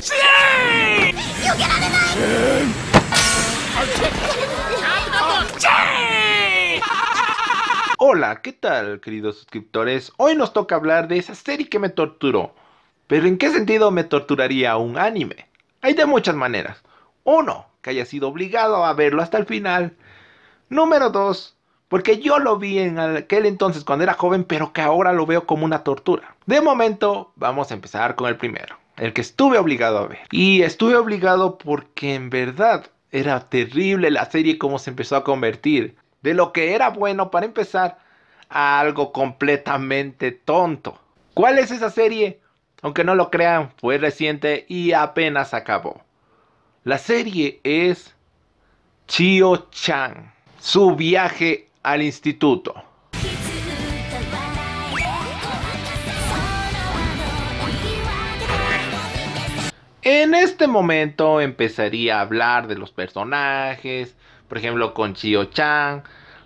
¡Sí! Hola, ¿qué tal, queridos suscriptores? Hoy nos toca hablar de esa serie que me torturó. ¿Pero en qué sentido me torturaría un anime? Hay de muchas maneras. Uno, que haya sido obligado a verlo hasta el final. Número 2, porque yo lo vi en aquel entonces cuando era joven, pero que ahora lo veo como una tortura. De momento, vamos a empezar con el primero, el que estuve obligado a ver. Y estuve obligado porque en verdad era terrible la serie como se empezó a convertir. De lo que era bueno para empezar, a algo completamente tonto. ¿Cuál es esa serie? Aunque no lo crean, fue reciente y apenas acabó. La serie es Chio-chan, su viaje al instituto. En este momento empezaría a hablar de los personajes, por ejemplo con Chio-chan.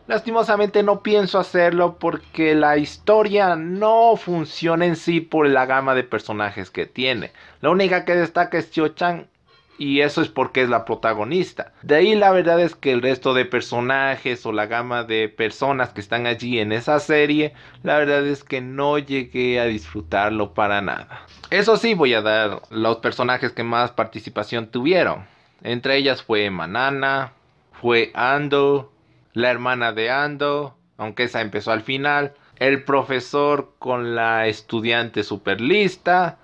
Lastimosamente no pienso hacerlo porque la historia no funciona en sí por la gama de personajes que tiene. La única que destaca es Chio-chan y eso es porque es la protagonista. De ahí la verdad es que el resto de personajes o la gama de personas que están allí en esa serie, la verdad es que no llegué a disfrutarlo para nada. Eso sí, voy a dar los personajes que más participación tuvieron. Entre ellas fue Manana, fue Ando, la hermana de Ando, aunque esa empezó al final, el profesor con la estudiante super lista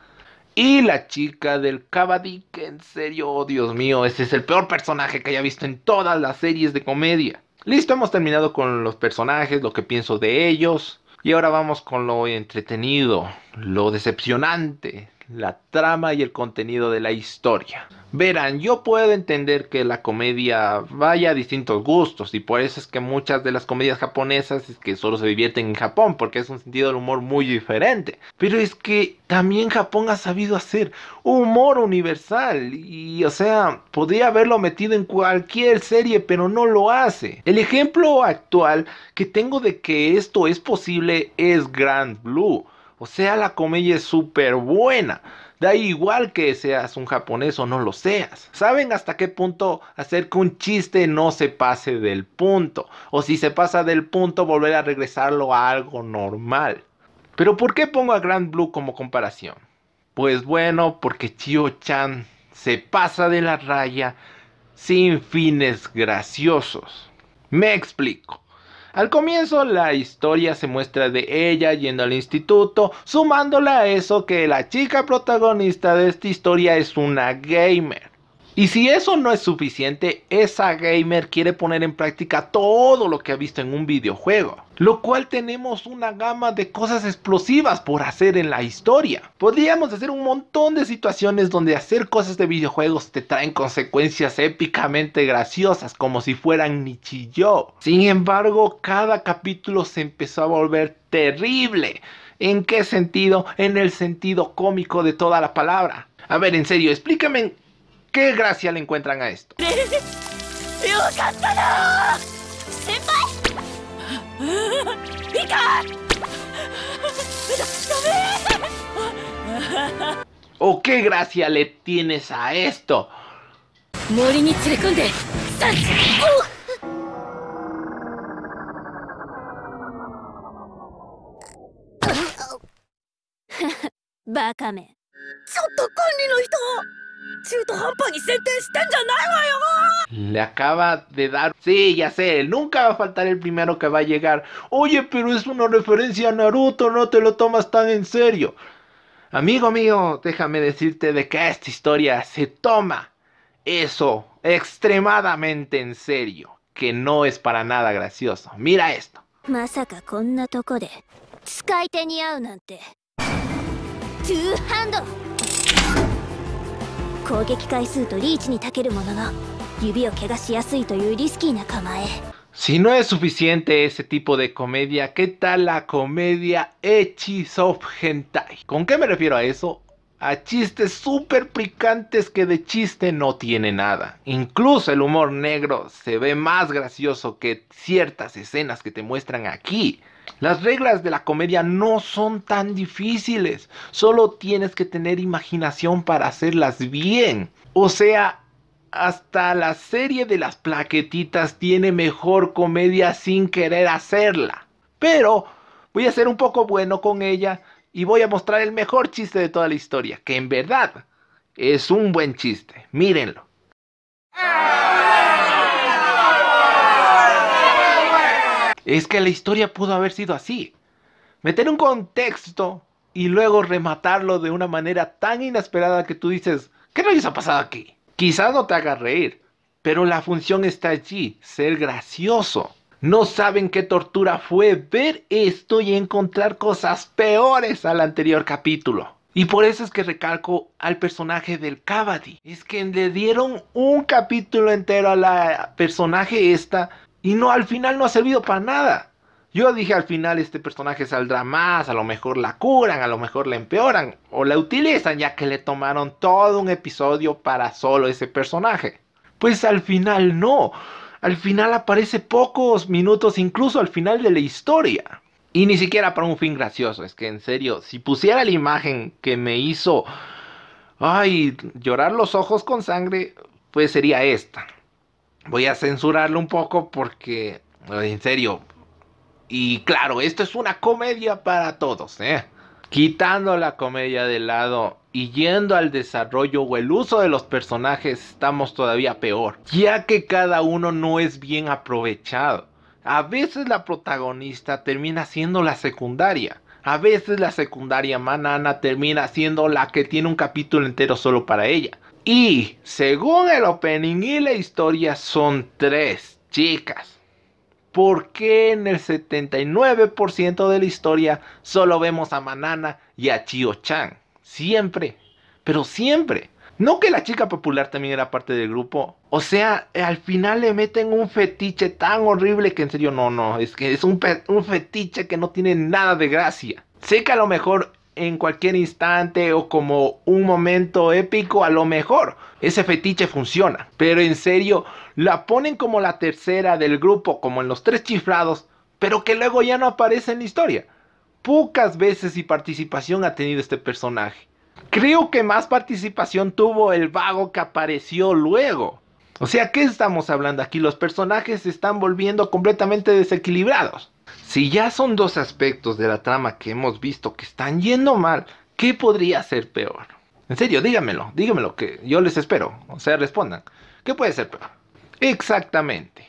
y la chica del Cavadi, que en serio, oh Dios mío, ese es el peor personaje que haya visto en todas las series de comedia. Listo, hemos terminado con los personajes, lo que pienso de ellos. Y ahora vamos con lo entretenido, lo decepcionante, la trama y el contenido de la historia. Verán, yo puedo entender que la comedia vaya a distintos gustos y por eso es que muchas de las comedias japonesas es que solo se divierten en Japón porque es un sentido del humor muy diferente. Pero es que también Japón ha sabido hacer humor universal y o sea, podría haberlo metido en cualquier serie pero no lo hace. El ejemplo actual que tengo de que esto es posible es Grand Blue. O sea, la comedia es súper buena. Da igual que seas un japonés o no lo seas. ¿Saben hasta qué punto hacer que un chiste no se pase del punto? O si se pasa del punto, volver a regresarlo a algo normal. Pero ¿por qué pongo a Grand Blue como comparación? Pues bueno, porque Chio-chan se pasa de la raya sin fines graciosos. Me explico. Al comienzo la historia se muestra de ella yendo al instituto, sumándola a eso que la chica protagonista de esta historia es una gamer. Y si eso no es suficiente, esa gamer quiere poner en práctica todo lo que ha visto en un videojuego. Lo cual tenemos una gama de cosas explosivas por hacer en la historia. Podríamos hacer un montón de situaciones donde hacer cosas de videojuegos te traen consecuencias épicamente graciosas como si fueran Nichijou. Sin embargo, cada capítulo se empezó a volver terrible. ¿En qué sentido? En el sentido cómico de toda la palabra. A ver, en serio, explícame ¿qué gracia le encuentran a esto? ¿O qué gracia le tienes a esto? Le acaba de dar... Sí, ya sé, nunca va a faltar el primero que va a llegar. Oye, pero es una referencia a Naruto, no te lo tomas tan en serio. Amigo mío, déjame decirte de que esta historia se toma eso extremadamente en serio, que no es para nada gracioso. Mira esto. まさかこんなとこで使い手に会うなんて。トゥーハンド攻撃回数とリーチに長けるものの指を怪我しやすいというリスキーな構え。 Si no es suficiente ese tipo de comedia, ¿qué tal la comedia ecchi soft hentai? ¿Con qué me refiero a eso? A chistes súper picantes que de chiste no tiene nada. Incluso el humor negro se ve más gracioso que ciertas escenas que te muestran aquí. Las reglas de la comedia no son tan difíciles, solo tienes que tener imaginación para hacerlas bien. O sea, hasta la serie de las plaquetitas tiene mejor comedia sin querer hacerla. Pero voy a ser un poco bueno con ella y voy a mostrar el mejor chiste de toda la historia, que en verdad es un buen chiste. Mírenlo. Es que la historia pudo haber sido así. Meter un contexto y luego rematarlo de una manera tan inesperada que tú dices, ¿qué rayos ha pasado aquí? Quizás no te haga reír, pero la función está allí, ser gracioso. No saben qué tortura fue ver esto y encontrar cosas peores al anterior capítulo. Y por eso es que recalco al personaje del Cavady. Es que le dieron un capítulo entero a la personaje esta y no, al final no ha servido para nada. Yo dije al final este personaje saldrá más, a lo mejor la curan, a lo mejor la empeoran o la utilizan ya que le tomaron todo un episodio para solo ese personaje. Pues al final no, al final aparece pocos minutos incluso al final de la historia. Y ni siquiera para un fin gracioso, es que en serio, si pusiera la imagen que me hizo, ay, llorar los ojos con sangre, pues sería esta. Voy a censurarlo un poco porque, en serio, y claro, esto es una comedia para todos, ¿eh? Quitando la comedia de lado y yendo al desarrollo o el uso de los personajes, estamos todavía peor, ya que cada uno no es bien aprovechado. A veces la protagonista termina siendo la secundaria. A veces la secundaria Manana termina siendo la que tiene un capítulo entero solo para ella. Y según el opening y la historia son 3 chicas. ¿Por qué en el 79% de la historia solo vemos a Manana y a Chio-chan? Siempre, pero siempre. ¿No que la chica popular también era parte del grupo? O sea, al final le meten un fetiche tan horrible que en serio no, es que es un fetiche que no tiene nada de gracia. Sé que a lo mejor en cualquier instante o como un momento épico, a lo mejor ese fetiche funciona. Pero en serio, la ponen como la tercera del grupo, como en los 3 chiflados, pero que luego ya no aparece en la historia. Pocas veces y participación ha tenido este personaje. Creo que más participación tuvo el vago que apareció luego. O sea, ¿qué estamos hablando aquí? Los personajes se están volviendo completamente desequilibrados. Si ya son 2 aspectos de la trama que hemos visto que están yendo mal, ¿qué podría ser peor? En serio, dígamelo, que yo les espero. O sea, respondan. ¿Qué puede ser peor? Exactamente.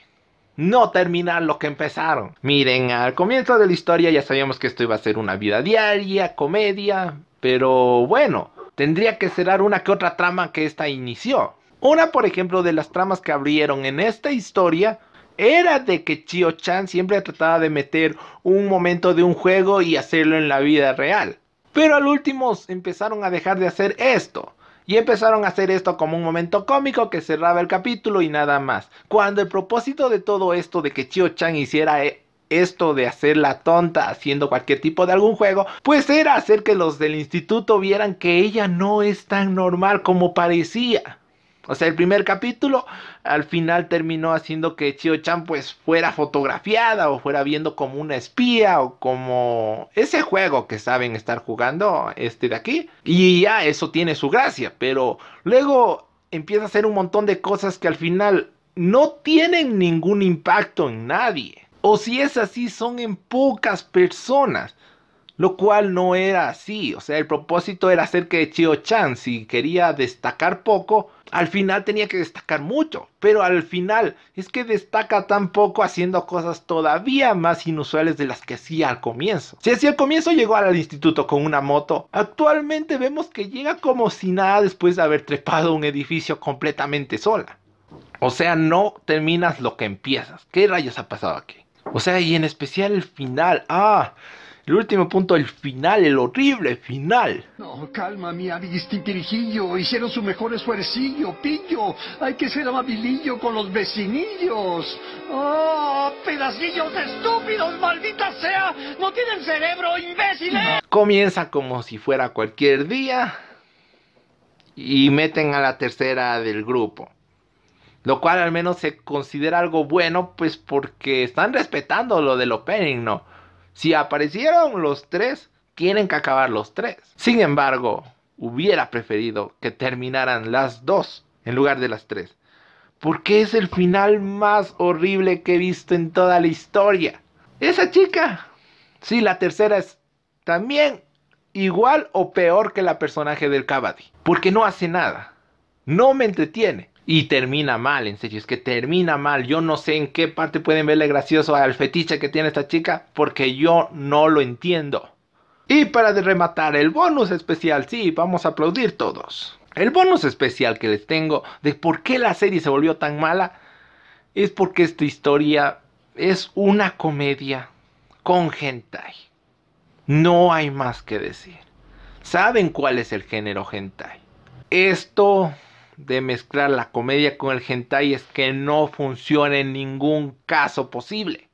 No terminar lo que empezaron. Miren, al comienzo de la historia ya sabíamos que esto iba a ser una vida diaria, comedia, pero bueno, tendría que cerrar una que otra trama que esta inició. Una, por ejemplo, de las tramas que abrieron en esta historia era de que Chio-chan siempre trataba de meter un momento de un juego y hacerlo en la vida real. Pero al último empezaron a dejar de hacer esto. Y empezaron a hacer esto como un momento cómico que cerraba el capítulo y nada más. Cuando el propósito de todo esto de que Chio-chan hiciera esto de hacer la tonta haciendo cualquier tipo de algún juego, pues era hacer que los del instituto vieran que ella no es tan normal como parecía. O sea, el primer capítulo al final terminó haciendo que Chio-chan pues fuera fotografiada o fuera viendo como una espía o como ese juego que saben estar jugando de aquí. Y ya eso tiene su gracia, pero luego empieza a hacer un montón de cosas que al final no tienen ningún impacto en nadie. O si es así, son en pocas personas. Lo cual no era así, o sea, el propósito era hacer que Chio-chan, si quería destacar poco, al final tenía que destacar mucho. Pero al final es que destaca tan poco haciendo cosas todavía más inusuales de las que hacía al comienzo. Si hacía al comienzo llegó al instituto con una moto, actualmente vemos que llega como si nada después de haber trepado un edificio completamente sola. O sea, no terminas lo que empiezas. ¿Qué rayos ha pasado aquí? O sea, y en especial el final, el último punto, el final, el horrible final. No, calma, mi Aristintirijillo. Hicieron su mejor esfuercillo, pillo. Hay que ser amabilillo con los vecinillos. ¡Oh, pedacillos estúpidos, maldita sea! ¡No tienen cerebro, imbéciles! Comienza como si fuera cualquier día y meten a la tercera del grupo. Lo cual al menos se considera algo bueno, pues porque están respetando lo del opening, ¿no? Si aparecieron los tres, tienen que acabar los tres. Sin embargo, hubiera preferido que terminaran las dos en lugar de las tres, porque es el final más horrible que he visto en toda la historia. Esa chica, sí, la tercera es también igual o peor que la personaje del Cavadi, porque no hace nada, no me entretiene. Y termina mal, en serio, es que termina mal. Yo no sé en qué parte pueden verle gracioso al fetiche que tiene esta chica, porque yo no lo entiendo. Y para rematar, el bonus especial, sí, vamos a aplaudir todos. El bonus especial que les tengo de por qué la serie se volvió tan mala es porque esta historia es una comedia con hentai. No hay más que decir. ¿Saben cuál es el género hentai? Esto de mezclar la comedia con el hentai es que no funciona en ningún caso posible.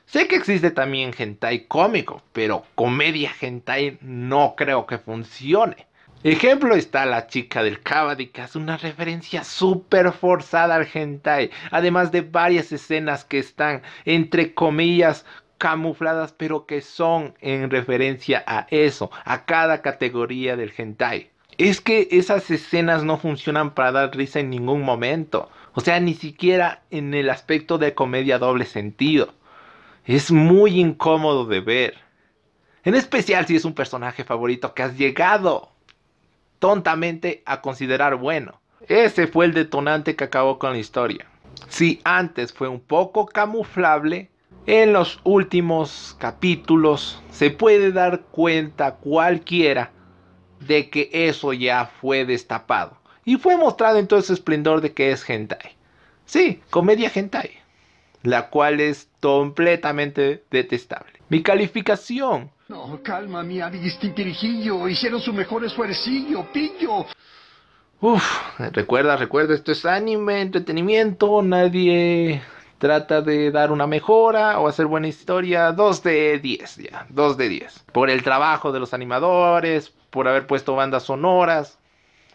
Sé que existe también hentai cómico, pero comedia hentai no creo que funcione. Ejemplo está la chica del Cavadi, que hace una referencia súper forzada al hentai, además de varias escenas que están entre comillas camufladas, pero que son en referencia a eso, a cada categoría del hentai. Es que esas escenas no funcionan para dar risa en ningún momento, o sea, ni siquiera en el aspecto de comedia doble sentido. Es muy incómodo de ver, en especial si es un personaje favorito que has llegado tontamente a considerar bueno. Ese fue el detonante que acabó con la historia. Si antes fue un poco camuflable, en los últimos capítulos se puede dar cuenta cualquiera de que eso ya fue destapado y fue mostrado en todo ese esplendor de que es hentai. Sí, comedia hentai, la cual es completamente detestable. Mi calificación. No, calma, mi amiguistintirijillo. Hicieron su mejor esfuercillo, pillo. Recuerda, esto es anime, entretenimiento, nadie trata de dar una mejora o hacer buena historia. 2 de 10, ya, 2 de 10. Por el trabajo de los animadores, por haber puesto bandas sonoras.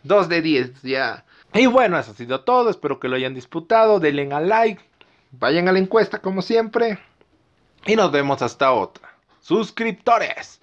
2 de 10, ya. Y bueno, eso ha sido todo, espero que lo hayan disfrutado, denle a like, vayan a la encuesta como siempre. Y nos vemos hasta otra. Suscriptores.